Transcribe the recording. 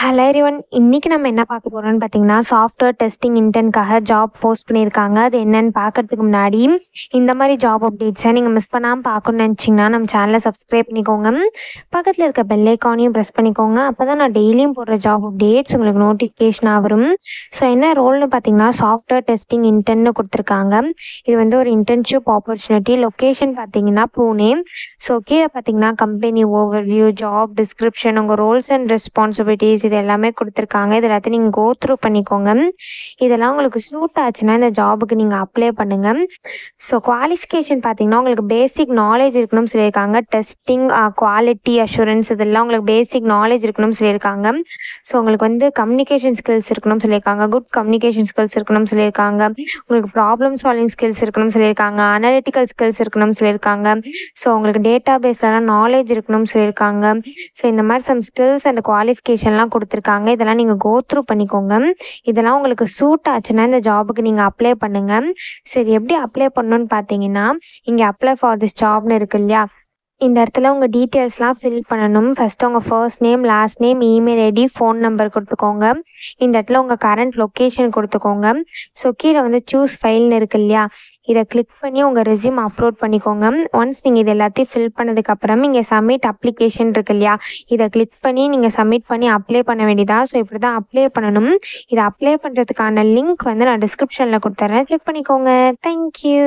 Hello everyone. இன்னைக்கு நம்ம என்ன பார்க்க போறோம்னு பார்த்தீங்கன்னா, சாஃப்ட்வேர் டெஸ்டிங் இன்டர்ன்க்காக ஜாப் போஸ்ட் பண்ணியிருக்காங்க. அது என்னன்னு பார்க்கறதுக்கு முன்னாடி, இந்த மாதிரி ஜாப் அப்டேட்ஸை நீங்கள் மிஸ் பண்ணாமல் பார்க்கணும்னு நினச்சிங்கன்னா நம்ம சேனலை சப்ஸ்கிரைப் பண்ணிக்கோங்க. பக்கத்தில் இருக்க பெல் ஐக்கானையும் ப்ரெஸ் பண்ணிக்கோங்க. அப்போ தான் நான் டெய்லியும் போடுற ஜாப் அப்டேட்ஸ் உங்களுக்கு நோட்டிஃபிகேஷனாக வரும். ஸோ என்ன ரோல்னு பார்த்தீங்கன்னா, சாஃப்ட்வேர் டெஸ்டிங் இன்டர்ன்னு கொடுத்துருக்காங்க. இது வந்து ஒரு இன்டர்ன்ஷிப் ஆப்பர்ச்சுனிட்டி. லொக்கேஷன் பார்த்தீங்கன்னா பூனே. ஸோ கீழே பார்த்தீங்கன்னா கம்பெனி ஓவர்வியூ, ஜாப் டிஸ்கிரிப்ஷன், உங்கள் ரோல்ஸ் அண்ட் ரெஸ்பான்சிபிலிட்டிஸ் இது எல்லாமே கொடுத்துருக்காங்க. இது எல்லாத்தையும் நீங்கள் கோ த்ரூ பண்ணிக்கோங்க. இதெல்லாம் உங்களுக்கு சூட் ஆச்சுன்னா இந்த ஜாபுக்கு நீங்கள் அப்ளை பண்ணுங்கள். ஸோ குவாலிஃபிகேஷன் பார்த்தீங்கன்னா உங்களுக்கு பேசிக் நாலேஜ் இருக்கணும்னு சொல்லியிருக்காங்க. டெஸ்டிங், குவாலிட்டி அஷூரன்ஸ் இதெல்லாம் உங்களுக்கு பேசிக் நாலேஜ் இருக்கணும்னு சொல்லியிருக்காங்க. ஸோ உங்களுக்கு வந்து கம்யூனிகேஷன் ஸ்கில்ஸ் இருக்கணும்னு சொல்லியிருக்காங்க. குட் கம்யூனிகேஷன் ஸ்கில்ஸ் இருக்கணும்னு சொல்லியிருக்காங்க. உங்களுக்கு ப்ராப்ளம் சால்விங் ஸ்கில்ஸ் இருக்கணும்னு சொல்லியிருக்காங்க. அனலிட்டிக்கல் ஸ்கில்ஸ் இருக்கணும்னு சொல்லியிருக்காங்க. ஸோ உங்களுக்கு டேட்டா பேஸ்லலாம் நாலேஜ் இருக்கணும்னு சொல்லியிருக்காங்க. ஸோ இந்த மாதிரி சம் ஸ்கில்ஸ் அண்ட் குவாலிஃபிகேஷன்லாம் கொடுத்துருக்காங்க. இதெல்லாம் நீங்கள் கோ த்ரூ பண்ணிக்கோங்க. இதெல்லாம் உங்களுக்கு சூட் ஆச்சுன்னா இந்த ஜாபுக்கு நீங்கள் அப்ளை பண்ணுங்கள். ஸோ இது எப்படி அப்ளை பண்ணணும்னு பார்த்தீங்கன்னா, இங்கே அப்ளை ஃபார் திஸ் ஜாப்னு இருக்கு இல்லையா, இந்த இடத்துல உங்கள் டீட்டெயில்ஸ்லாம் ஃபில் பண்ணணும். ஃபஸ்ட்டு உங்கள் first name, last name, email ID, phone number கொடுத்துக்கோங்க. இந்த இடத்துல உங்கள் கரண்ட் லொக்கேஷன் கொடுத்துக்கோங்க. ஸோ கீழே வந்து சூஸ் ஃபைல்னு இருக்கு இல்லையா, இதை கிளிக் பண்ணி உங்கள் ரெஸ்யூம் அப்லோட் பண்ணிக்கோங்க. ஒன்ஸ் நீங்கள் இது எல்லாத்தையும் ஃபில் பண்ணதுக்கப்புறம் இங்கே சப்மிட் அப்ளிகேஷன் இருக்கு இல்லையா, இதை கிளிக் பண்ணி நீங்கள் சப்மிட் பண்ணி அப்ளை பண்ண வேண்டியதா. ஸோ இப்படி தான் அப்ளை பண்ணணும். இதை அப்ளை பண்ணுறதுக்கான லிங்க் வந்து நான் டிஸ்கிரிப்ஷனில் கொடுத்துட்றேன். கிளிக் பண்ணிக்கோங்க. தேங்க்யூ.